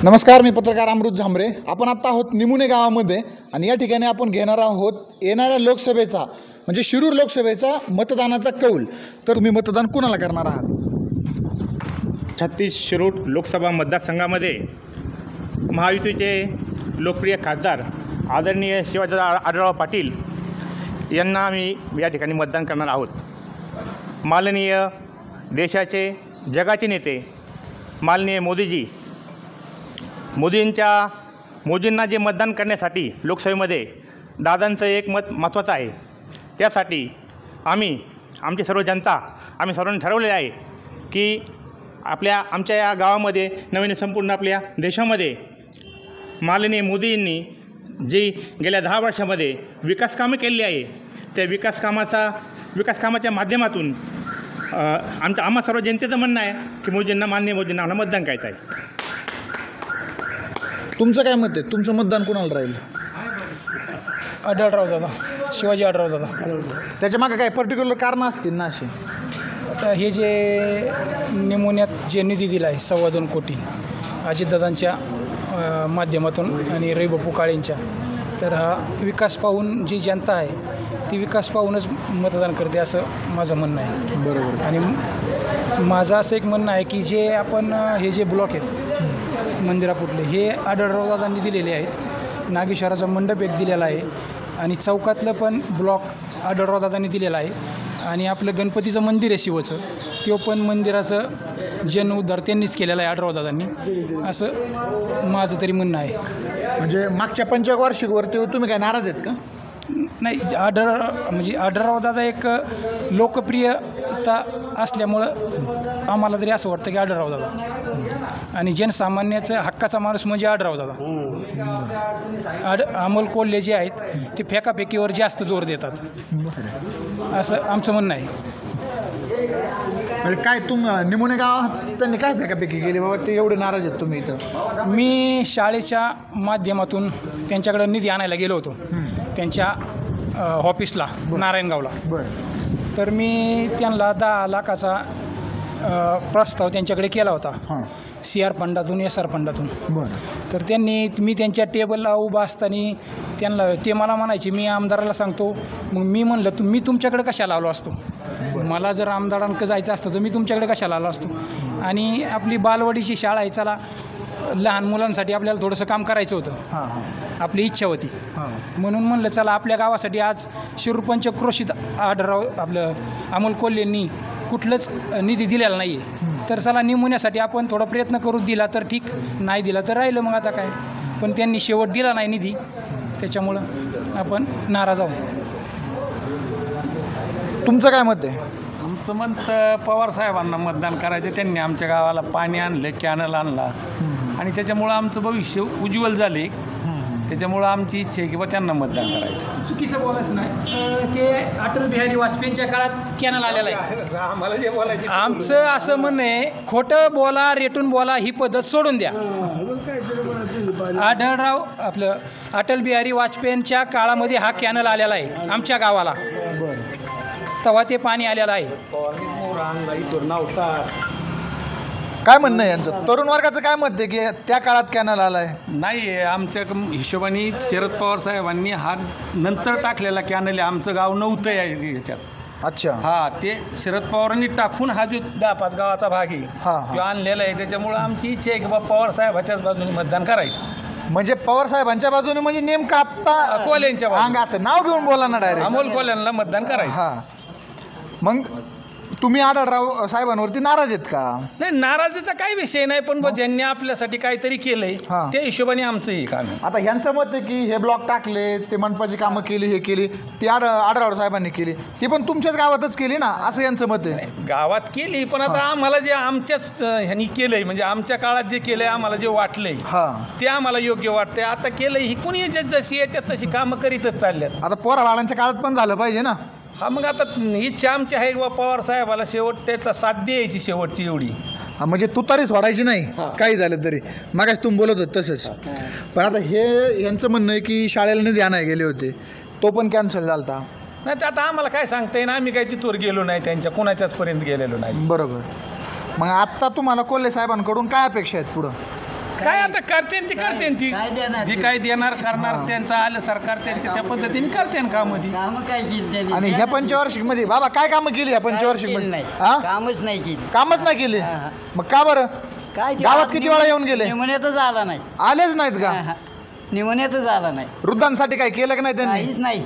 नमस्कार, मी पत्रकार अमृत झांबरे. आपण आत्ता आहोत निमुणे गावामध्ये आणि या ठिकाणी आपण घेणार आहोत येणाऱ्या लोकसभेचा म्हणजे शिरूर लोकसभेचा मतदानाचा कौल. तर तुम्ही मतदान कुणाला करणार आहात? 36 शिरूर लोकसभा मतदारसंघामध्ये महायुतीचे लोकप्रिय खासदार आदरणीय शिवाजीराव आढळराव पाटील यांना आम्ही या ठिकाणी मतदान करणार आहोत. माननीय देशाचे जगाचे नेते माननीय मोदींना जे मतदान करण्यासाठी लोकसभेमध्ये दादांचं एक मत महत्त्वाचं आहे. त्यासाठी आमची सर्व जनता आम्ही सर्वांनी ठरवलेलं आहे की आमच्या या गावामध्ये नवीन संपूर्ण आपल्या देशामध्ये माननीय मोदींनी जी गेल्या 10 वर्षामध्ये विकासकामे केलेली आहे त्या विकासकामाच्या माध्यमातून आम्हा सर्व जनतेचं म्हणणं आहे की माननीय मोदींना आम्हाला मतदान करायचं आहे. तुमचं काय मत आहे? तुमचं मतदान कुणाला राहील? आढळराव दादा, शिवाजी आढळराव दादा. त्याच्या मागे काही पर्टिक्युलर कारणं असतील ना असे? आता हे जे निमोन्यात जे निधी दिला आहे 2.25 कोटी अजितदादांच्या माध्यमातून आणि रविबापू काळेंच्या, तर हा विकास पाहून जी जनता आहे ती विकास पाहूनच मतदान करते असं माझं म्हणणं आहे. बरोबर. आणि माझं असं एक म्हणणं आहे की जे आपण हे जे ब्लॉक आहेत मंदिरापुढले हे आढळराव दादांनी दिलेले आहेत. नागेश्वराचा मंडप एक दिलेला आहे आणि चौकातलं पण ब्लॉक आढळराव दादांनी दिलेला आहे. आणि आपलं गणपतीचं मंदिर आहे शिवचं, तो पण मंदिराचं जीर्णोद्धार त्यांनीच केलेला आहे आढळराव दादांनी, असं माझं तरी म्हणणं आहे. म्हणजे मागच्या 25 वार्षिकवरती तुम्ही काय नाराज आहेत का? नाही, आढळराव दादा एक लोकप्रियता असल्यामुळं आम्हाला तरी असं वाटतं की आढळराव दादा आणि जनसामान्याचा हक्काचा माणूस म्हणजे आढळराव दादा. अमोल कोल्हे जे आहेत ते फेकाफेकीवर जास्त जोर देतात असं आमचं म्हणणं आहे. काय निमुणे गावात त्यांनी काय फेकाफेकी केली बाबा ते एवढे नाराज आहेत तुम्ही इथं? मी शाळेच्या माध्यमातून त्यांच्याकडं निधी आणायला गेलो होतो त्यांच्या ऑफिसला नारायणगावला. बरं. तर मी त्यांना 10 लाखाचा प्रस्ताव त्यांच्याकडे केला होता CR फंडातून SR फंडातून. बरं. तर मी त्यांच्या टेबलला उभा असताना ते मला म्हणायचे मी आमदाराला सांगतो. मग मी म्हणलं मी तुमच्याकडे कशाला आलो असतो? मला जर आमदारांकडे जायचं असतं तर मी तुमच्याकडे कशाला आलो असतो? आणि आपली बालवाडीची शाळा आहे, चला लहान मुलांसाठी आपल्याला थोडंसं काम करायचं होतं, आपली इच्छा होती. म्हणून म्हणलं चला आपल्या गावासाठी आज शिरूर पंचक्रोशीत आढळराव आपलं अमोल कोल्हेंनी कुठलंच निधी दिलेला नाही आहे, तर चला निमोन्यासाठी आपण थोडा प्रयत्न करू. दिला तर ठीक, नाही दिला तर राहिलं मग आता काय. पण त्यांनी शेवट दिला नाही निधी, त्याच्यामुळं आपण नाराज आहोत. तुमचं काय मत आहे? आमचं मत पवार साहेबांना मतदान करायचं. त्यांनी आमच्या गावाला पाणी आणलं, कॅनल आणला आणि त्याच्यामुळं आमचं भविष्य उज्ज्वल झाले. त्याच्यामुळं आमची इच्छा आहे की बा त्यांना मतदान करायचं. चुकीचं बोलायचं नाही, ते अटल बिहारी वाजपेयींच्या काळात कॅनल आलेला आहे. आम्हाला जे बोलायचं आमचं असं म्हणणं आहे, खोटं बोला रेटून बोला ही पद्धत सोडून द्या. आढळराव आपलं अटल बिहारी वाजपेयींच्या काळामध्ये हा कॅनल आलेला आहे आमच्या गावाला, तेव्हा ते पाणी आलेलं आहे. काय म्हणणं आहे यांचं? तरुण वर्गाचं काय मत आहे की त्या काळात कॅनल आला आहे? नाही, आमच्या हिशोबाने शरद पवार साहेबांनी हा नंतर टाकलेला कॅनल आहे. आमचं गाव नव्हतं आहे याच्यात. अच्छा. ते शरद पवारांनी टाकून हा जो 10-5 गावाचा भाग आहे तो आणलेला आहे. त्याच्यामुळं आमची इच्छा आहे की बा पवार साहेबाच्याच बाजूने मतदान करायचं. म्हणजे पवार साहेबांच्या बाजूने म्हणजे नेमकं आत्ता कोल्हेंच्या बाजूने. असं नाव घेऊन बोला ना डायरेक्ट. अमोल कोल्हेंना मतदान करायचं. मग तुम्ही आढळराव साहेबांवरती नाराज आहेत का? नाही, नाराजीचा काही विषय नाही, पण ज्यांनी आपल्यासाठी काहीतरी केलंय त्या हिशोबाने आमचं हे काम आहे. आता ह्यांचं मत आहे की हे ब्लॉक टाकले, ते मनपाची कामं केली, हे केली, ती आढळराव साहेबांनी केली, ती पण तुमच्याच गावातच केली ना, असं यांचं मत आहे. गावात केली, पण आता आम्हाला जे आमच्याच ह्यांनी केलंय म्हणजे आमच्या काळात जे केलंय आम्हाला जे वाटलंय ते आम्हाला योग्य वाटतंय. आता केलंय ही कुणी जशी येतात तशी कामं करीतच चालल्यात. आता पोराबाळांच्या काळात पण झालं पाहिजे ना. मग आता इच्छा आमची आहे बा पवार साहेबाला शेवट त्याचा साथ द्यायची शेवटची एवढी. म्हणजे तुतारी सोडायची नाही काही झालं तरी. मागाशी तुम्ही बोलत होत तसंच. पण आता हे यांचं म्हणणं आहे की शाळेला निधी आणायला गेले होते, तो पण कॅन्सल झाला होता. नाही, ते आता आम्हाला काय सांगता येईल, आम्ही काही तिथवर गेलो नाही, त्यांच्या कुणाच्याच पर्यंत गेलेलो नाही. बरोबर. मग आत्ता तुम्हाला कोल्हे साहेबांकडून काय अपेक्षा आहेत पुढं? काय आता करते ती करते ती काय देणार जे ते? काय देणार करणार त्यांचं आलं सरकार त्यांच्या त्या पद्धतीने करते ना काम ती. कामं काय केली त्यांनी? आणि ह्या पंचवार्षिक मध्ये बाबा काय कामं केली ह्या पंचवार्षिक केली मध्ये? नाही हा कामच नाही केली. कामच नाही केले. हा. मग का बरं काय ते गावात आज किती वेळा येऊन गेले? निमण्यातच आला नाही. आलेच नाहीत का? निमण्यातच आला नाही. वृद्धांसाठी काय केलं की नाही त्यांनी? काहीच नाही.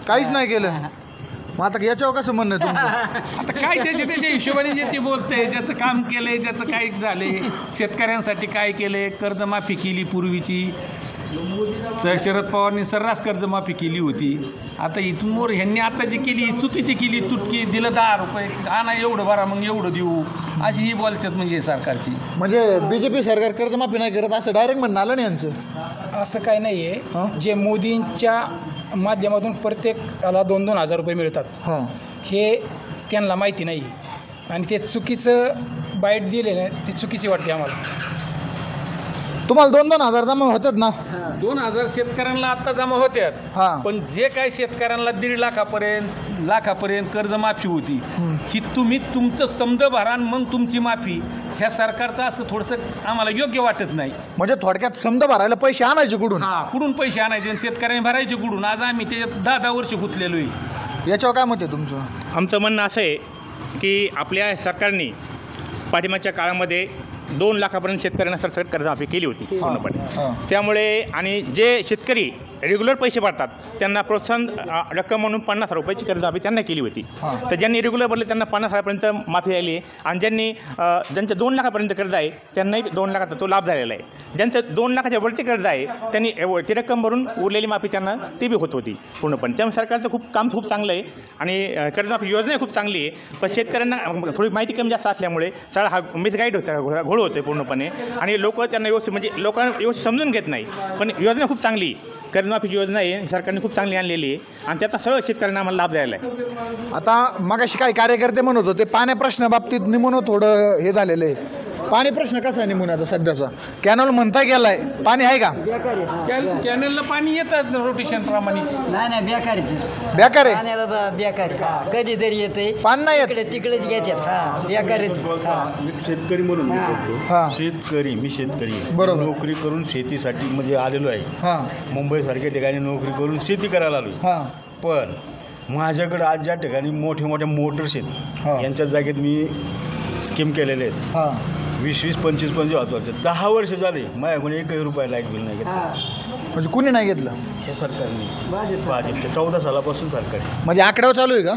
काहीच नाही केलं. मग आता याच्यावर कसं म्हणणं आहे तुमचं? आता काय त्याच्या हिशोबाने जे ते बोलते ज्याचं काम केलंय ज्याचं काय झाले शेतकऱ्यांसाठी काय केलंय कर्जमाफी केली पूर्वीची शरद पवारनी सर्रास कर्जमाफी केली होती. आता इथून मोर ह्यांनी आता जी केली चुकीची केली तुटकी दिलं 10 रुपये आणा एवढं भरा मग एवढं देऊ अशी ही बोलतात म्हणजे सरकारची. म्हणजे बीजेपी सरकार कर्जमाफी नाही करत असं डायरेक्ट म्हणणं आलं ना यांचं? असं काही नाही आहे. जे मोदींच्या माध्यमातून प्रत्येकाला 2-2 हजार रुपये मिळतात हां हे त्यांना माहिती नाही आणि ते चुकीचं बाईट दिले ना ती चुकीची वाटते आम्हाला. तुम्हाला 2-2 हजार जमा होतात ना? 2000 शेतकऱ्यांना आता जमा होत्यात. हां पण जे काय शेतकऱ्यांना 1.5 लाखापर्यंत कर्जमाफी होती ही तुम्ही तुमचं समज भरा आणि मग तुमची माफी ह्या सरकारचं असं थोडंसं आम्हाला योग्य वाटत नाही. म्हणजे थोडक्यात समजा भरायला पैसे आणायचे कुठून? कुठून पैसे आणायचे आणि शेतकऱ्यांनी भरायचे कुठून? आज आम्ही त्याच्यात 10-10 वर्ष गुंतलेलो आहे. याच्यावर काय मत आहे तुमचं? आमचं म्हणणं असं आहे की आपल्या सरकारने पाठिंबाच्या काळामध्ये 2 लाखापर्यंत शेतकऱ्यांना सरसकट कर्जमाफी केली होती पूर्णपणे. हां. त्यामुळे आणि जे शेतकरी रेग्युलर पैसे भरतात त्यांना प्रोत्साहन रक्कम म्हणून 50,000 रुपयाची कर्जमाफी त्यांना केली होती. हां. तर ज्यांनी रेग्युलर भरले त्यांना 50,000पर्यंत माफी आली आहे आणि ज्यांचं 2 लाखापर्यंत कर्ज आहे त्यांनाही 2 लाखाचा तो लाभ झालेला आहे. ज्यांचं 2 लाखाच्या वरचे कर्ज आहे त्यांनी ती रक्कम भरून उरलेली माफी त्यांना ती बी होत होती पूर्णपणे. त्यामुळे सरकारचं काम खूप चांगलं आहे आणि कर्जमाफी योजनाही खूप चांगली आहे. पण शेतकऱ्यांना थोडी माहिती कमी जास्त असल्यामुळे सगळा हा मिसगाईड होतं घोळ होतो पूर्णपणे आणि लोक त्यांना व्यवस्थित म्हणजे लोकांना व्यवस्थित समजून घेत नाही. पण योजना खूप चांगली कर्जमाफीची योजना आहे सरकारने खूप चांगली आणलेली आहे आणि त्याचा सर्व शेतकऱ्यांना आम्हाला लाभ द्यायला आहे. आता मगाशी काही कार्यकर्ते म्हणत होते पाण्या प्रश्नाबाबतीत निमून थोडं हे झालेलं आहे. पाणी प्रश्न कसा आहे निमून सध्याचा? कॅनॉल म्हणता गेलाय, पाणी आहे का? कॅनलला पाणी येतात रोटेशन प्रमाणे. नाही बेकार बेकार आहे. पाण्याला बेकार कधीतरी येते पाणी नाही येत. तिकडेच घेतात. बेकारच. एक शेतकरी म्हणून मी बोलतो. हां. मी शेतकरी आहे. बरोबर. नोकरी करून शेतीसाठी म्हणजे आलेलो आहे. हां मुंबईसारख्या ठिकाणी नोकरी करून शेती करायला आलो. हां पण माझ्याकडे आज ज्या ठिकाणी मोठ्या मोटर्स आहेत हां. यांच्या जागेत मी स्कीम केलेले आहेत. हां 20-20, 25-25 वर्ष 10 वर्ष झाले माझ्याकडून 1 रुपया लाईट बिल नाही घेतलं. म्हणजे कुणी नाही घेतलं? हे सरकारने भाजपच्या 14 सालापासून सरकार म्हणजे आकड्यावर चालू आहे का?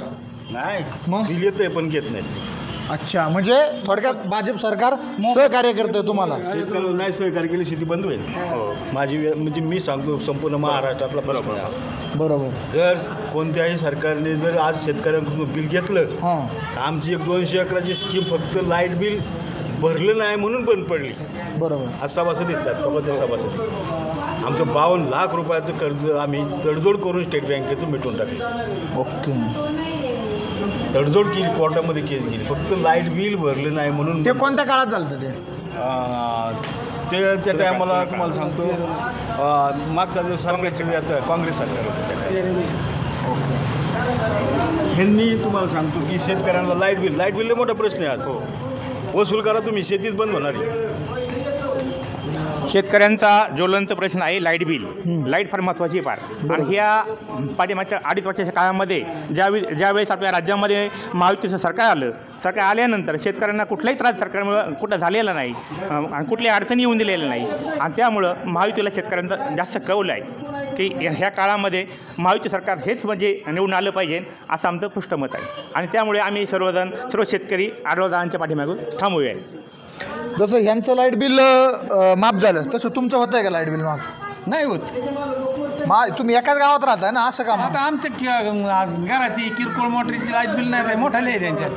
नाही मग? बिल येतंय पण घेत नाहीत. अच्छा म्हणजे थोडक्यात भाजप सरकार सहकार्य करते तुम्हाला? शेतकऱ्याला नाही सहकार्य केली शेती बंद होईल. म्हणजे मी सांगतो संपूर्ण महाराष्ट्रातला प्रश्न आहे. बरोबर. जर कोणत्याही सरकारने जर आज शेतकऱ्यांकडून बिल घेतलं हां तर आमची 100-200 एकराची स्कीम फक्त लाईट बिल भरलं नाही म्हणून बंद पडली. बरोबर. आज सभासद येतात फक्त सभासद. आमचं 52 लाख रुपयाचं कर्ज आम्ही तडजोड करून स्टेट बँकेचं मिटवून टाकलं. ओके. तडजोड केली कोर्टामध्ये केस गेली फक्त लाईट बिल भरलं नाही म्हणून. ते कोणत्या काळात झालं ते? त्या टायमाला तुम्हाला सांगतो मागचा जो सरकारचे आता काँग्रेस सरकार होतं त्या टायमाला. ह्यांनी तुम्हाला सांगतो की शेतकऱ्यांना लाईट बिल लय मोठा प्रश्न आहे आज. वसूल करा तुम्ही शेतीच बंद होणार आहे. शेतकऱ्यांचा ज्वलंत प्रश्न आहे लाईट बिल. लाईट फार महत्त्वाची आहे फार. आणि ह्या पाठीमागच्या 2.5 वर्षाच्या काळामध्ये ज्यावेळेस आपल्या राज्यामध्ये महायुतीचं सरकार आल्यानंतर शेतकऱ्यांना कुठलाही त्रास सरकारमुळं कुठं झालेला नाही आणि कुठल्याही अडचणी येऊन दिलेल्या नाही. आणि त्यामुळं महायुतीला शेतकऱ्यांचा जास्त कौल आहे की ह्या काळामध्ये महायुती सरकार हेच म्हणजे निवडून आलं पाहिजे असं आमचं पुष्टमत आहे. आणि त्यामुळे आम्ही सर्व शेतकरी आढळदारांच्या पाठीमागून थांबूया. जसं ह्यांचं लाईट बिल माफ झालं तसं तुमचं होतं आहे का लाईट बिल माफ? नाही होत. तुम्ही एकाच गावात राहताय ना, असं का? आता आमच्या घराची किरकोळ मोटरीची लाईट बिल नाही मोठाले आहे त्यांच्या.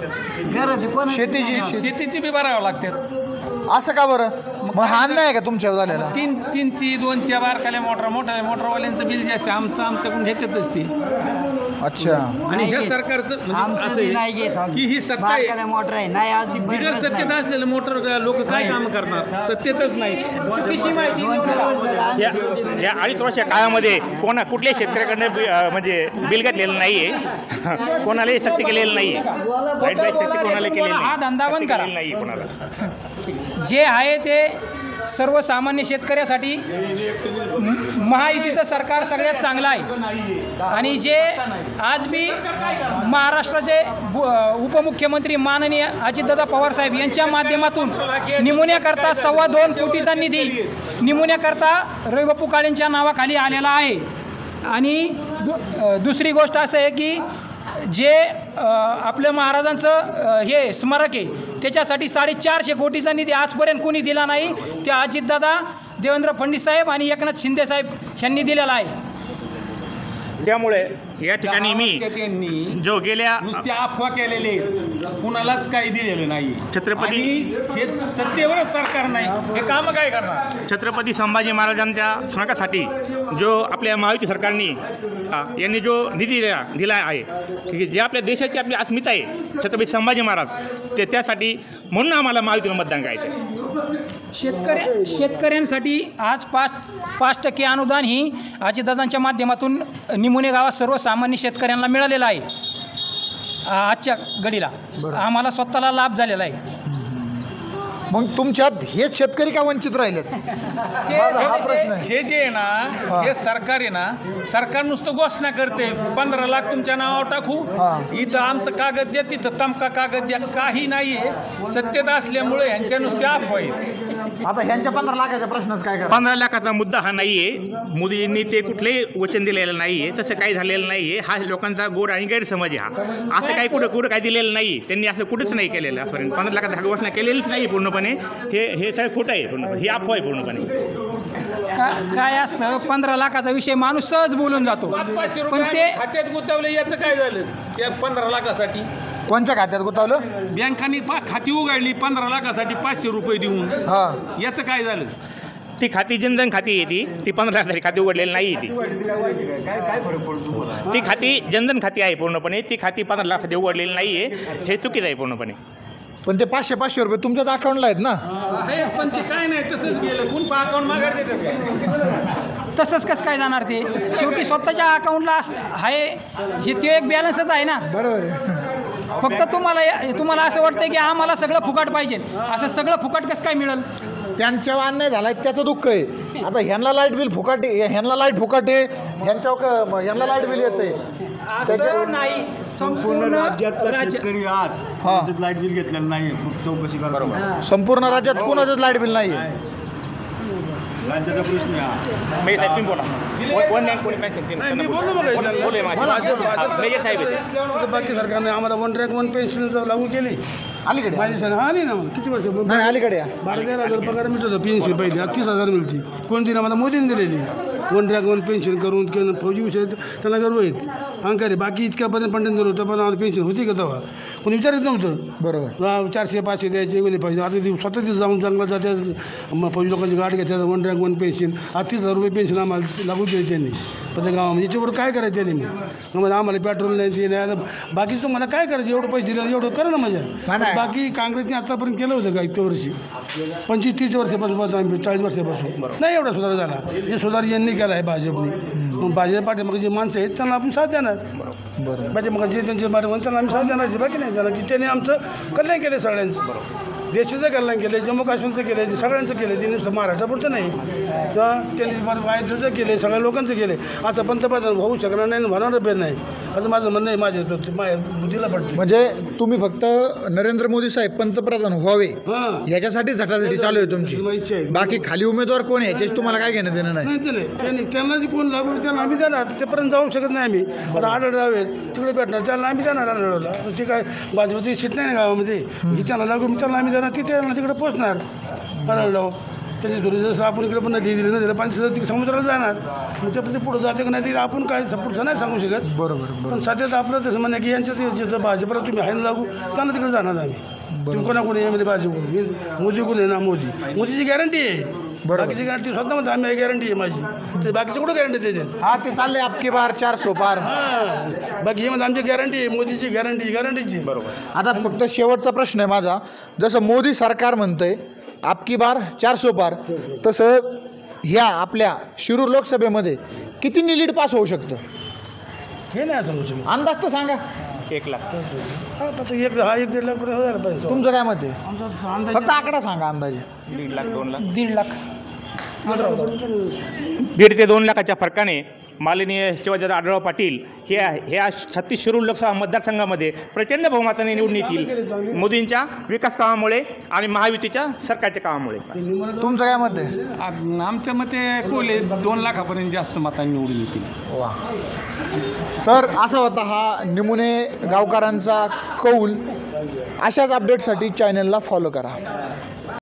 घराची पण शेतीची शेतीची बी भरावं लागतात. असं का बरं? मग हा नाही का तुमच्यावर झालेला? 3ची 2च्या बारकाल्या मोटरवाल्यांचं बिल जास्त आमच्याकडून घेतातच ती. अच्छा. आणि हे सरकारचं म्हणजे असं नाही घेत आहे की ही सत्ता आहे. बारकाल्या मोटर आहे नाही अजून बिगर सत्तेत असलेलं मोटर लोक काय काम करणार? सत्तेतच नाही. चुकीची माहिती. या 2.5 वर्षा काळामध्ये कुठल्याही शेतकऱ्याकडनं म्हणजे बिल घेतलेलं नाही आहे. कोणालाही सक्ती केलेलं नाही आहे. लाईट सक्ती कोणाला केलेली हा धंदा बंद करा. नाही कोणाला. जे आहे ते सर्वसामान्य शेतकऱ्यासाठी महायुतीचं सरकार सगळ्यात चांगलं आहे. आणि जे आज मी महाराष्ट्राचे उपमुख्यमंत्री माननीय अजितदादा पवारसाहेब यांच्या माध्यमातून निमोनियाकरता 2.25 कोटीचा निधी निमोनियाकरता रविबापू काळेंच्या नावाखाली आलेला आहे. आणि दुसरी गोष्ट असं आहे की जे आपल्या महाराजांचं हे स्मारक आहे त्याच्यासाठी 450 कोटीचा निधी आजपर्यंत कोणी दिला नाही. त्या अजितदादा, देवेंद्र फडणवीस साहेब आणि एकनाथ शिंदे साहेब यांनी दिलेला आहे. त्यामुळे या ठिकाणी मी त्यांनी जो गेल्या नुसत्या अफवा केलेले कुणालाच काही दिलेलं नाही. छत्रपती हे सत्तेवरच सरकार नाही, हे कामं काय करणार. छत्रपती संभाजी महाराजांच्या स्मारकासाठी जो आपल्या महायुती सरकारने यांनी जो निधी दिला आहे की जे आपल्या देशाची आपली अस्मिता आहे छत्रपती संभाजी महाराज त्यासाठी म्हणून आम्हाला महायुतीला मतदान करायचं आहे. शेतकऱ्यांसाठी आज 5% अनुदान ही अजितदादांच्या माध्यमातून निमोने गावात सर्वसामान्य शेतकऱ्यांना मिळालेलं आहे. आजच्या घडीला आम्हाला स्वतःला लाभ झालेला आहे. मग तुमच्यात हेच शेतकरी का वंचित राहिलेत? हा प्रश्न आहे. हे जे आहे ना हे सरकार आहे ना, सरकार नुसतं घोषणा करते 15 लाख तुमच्या नावावर टाकू, इथं आमचं कागद द्या, तिथं तमका कागद द्या, काही नाही आहे. सत्तेत असल्यामुळे यांच्या नुसत्या अफवा आहेत. आता ह्यांच्या 15 लाखाच्या प्रश्नाचं काय करा? 15 लाखाचा मुद्दा हा नाही आहे. मोदींनी ते कुठलेही वचन दिलेलं नाही आहे, तसं काही झालेलं नाही आहे. हा लोकांचा गोड आणि गैरसमज आहे. हा असं काही कुठं काही दिलेलं नाही. त्यांनी असं कुठंच नाही केलेलं आजपर्यंत. 15 लाखाचा घोषणा केलेलीच नाही पूर्णपणे. हे सगळं खोटं आहे पूर्णपणे. ही अफवा आहे पूर्णपणे. काय असतं 15 लाखाचा विषय माणूस सहज बोलून जातो, 500 पण ते रुपये खात्यात गुंतवले याचं काय झालं? त्या 15 लाखासाठी कोणच्या खात्यात गुंतवलं? बँकांनी खाती उघडली 15 लाखासाठी 500 रुपये देऊन. याचं काय झालं? ती खाती जनधन खाती आहे. ती 15 लाखाची खाती उघडलेली नाही आहे. ती खाती जनधन खाती आहे पूर्णपणे. ती खाती 15 लाखासाठी उघडलेली नाही आहे. हे चुकीचं आहे पूर्णपणे. पण ते 500 रुपये तुमच्याच अकाउंटला आहेत ना? पण ते काय नाही, तसंच गेलं. कोण अकाउंट माघार देतात? तसंच कसं काय जाणार? ते शेवटी स्वतःच्या अकाउंटला आहे हे, ते एक बॅलन्सच आहे ना. बरोबर आहे. फक्त तुम्हाला असं वाटतं की आम्हाला सगळं फुकट पाहिजे. असं सगळं फुकट कसं काय मिळेल? त्यांच्या अन्याय झाला त्याचं दुःख आहे. आता ह्यांना लाईट बिल फुकट आहे, ह्यांना लाईट फुकट आहे, ह्यांना लाईट बिल येते. असं नाही. संपूर्ण शेतकरी आज लाईट बिल घेतलेलं नाही. चौकशी करा. बरोबर. संपूर्ण राज्यात कोणाचंच लाईट बिल नाही आहे. राज्याचा प्रश्न आहे. बाकी सरकारने आम्हाला 1 रँक 1 पेन्शन लागू केली. अलीकडे माझी सण आली ना मला किती वर्ष नाही, अलीकडे या. 12-13 पगार मिळत होता पेन्शन पहिले. आता 30,000 मिळते. कोणती ना मला मोदीने दिलेली 1 रँक 1 पेन्शन करून केलं. फौजी विषय त्यांना गर्व आहेत, अहंकार आहे. बाकी इतक्यापर्यंत पंडित दिलं होतं पण आम्हाला पेन्शन होती का तेव्हा कोणी विचारत नव्हतं. बरोबर. 400-500 द्यायचे गेले पाहिजे. आता ते स्वतः तिथं जाऊन जंगलात जातात, फौजी लोकांची गाठ घेतात. 1 रँक 1 पेन्शन. आता 30,000 रुपये पेन्शन आम्हाला लागू केली त्यांनी प्रत्येक गावामध्ये. याच्यावर काय करायचं त्यांनी? मग आम्हाला पेट्रोल नाही, ते नाही. आता बाकीचं तुम्हाला काय करायचं? एवढं पैसे दिले एवढं करा ना मजा. बाकी काँग्रेसने आतापर्यंत केलं होतं का इतक्या वर्षी? 25-30 वर्षापासून आम्ही 40 वर्षापासून नाही एवढा सुधार झाला. हे सुधार यांनी केला आहे भाजपने. मग भाजप पाठीमागे जे माणसं आहेत त्यांना आपण साथ देणार. बरं. म्हणजे मग जे त्यांचे मारे म्हणून त्यांना आम्ही साथ देणार. बाकी नाही त्यांना की त्यांनी आमचं कल्याण केलं सगळ्यांचं. देशाचं कल्याण केलं, जम्मू काश्मीरचं केलं, सगळ्यांचं केलं. त्यांनी नुसतं महाराष्ट्रापुरतं नाही, त्यांनी वायद्याचं केलं, सगळ्या लोकांचं केलं. आता पंतप्रधान होऊ शकणार नाही, होणार बेर नाही असं माझं म्हणणं आहे. माझ्या बुद्धीला पडते. म्हणजे तुम्ही फक्त नरेंद्र मोदी साहेब पंतप्रधान व्हावे याच्यासाठी झटाझटी चालू आहे तुमची. बाकी खाली उमेदवार कोण आहे याच्याशी तुम्हाला काय घेणं देणं नाही? नाही, त्यांना जे कोण लागू त्यांना आम्ही देणार. तेपर्यंत जाऊ शकत नाही आम्ही. आता आढळराव आहेत तिकडे भेटणार, त्यांना आम्ही देणार. आढळरावला ते काय भाजपची सीट नाही ना गावामध्ये, त्यांना लागू त्यांना आम्ही देणार. तिथे तिकडे पोचणार आढळराव. त्याची थोडी जसं आपण इकडे पण नदी दिली, नदीला पाणी सध्या तिकडे समुद्राला जाणार. मग ते पुढं जाते का नाही ते आपण काय पुढचं नाही सांगू शकत. बरोबर. पण सध्यात आपलं तसं म्हणणं की यांच्यात जिथं भाजपला तुम्ही आहे लागू त्यांना तिकडे जाणार आम्ही. तुम्ही कोणाकोणी यामध्ये भाजप मोदी कोण आहे ना? मोदीची गॅरंटी आहे. बाकीची गॅरंटी स्वतः म्हणतो आम्ही गॅरंटी आहे माझी. ते बाकीचे कुठं गॅरंटी देतात? हा ते चालले आपकी बार 400 पार. बाकी हे म्हणतो आमची गॅरंटी आहे, मोदीची गॅरंटीची. बरोबर. आता फक्त शेवटचा प्रश्न आहे माझा. जसं मोदी सरकार म्हणतंय आपकी बार 400 पार, तसं ह्या आपल्या शिरूर लोकसभेमध्ये किती लीड पास होऊ शकतं? हे नाही सांगू शकत. अंदाज तर सांगा. 1 लाख. हा फक्त एक 1-1.5 लाख रुपये व्हायला पाहिजे. तुमचं काय मत आहे? आमचा अंदाज फक्त आकडा सांगा अंदाजे. 1.5 लाख 2 लाख. 1.5 लाख. 1.5 ते 2 लाखाच्या फरकाने माननीय शिवाजीदादा आढळराव पाटील ह्या 36 शिरूर लोकसभा मतदारसंघामध्ये प्रचंड बहुमताने निवडून येतील मोदींच्या विकास कामामुळे आणि महायुतीच्या सरकारच्या कामामुळे. तुमचं काय मत आहे? आमच्या मते कोले 2 लाखापर्यंत जास्त मतांनी निवडून येतील. वा. तर असा होता हा निमुणे गावकरांचा कौल. अशाच अपडेटसाठी चॅनलला फॉलो करा.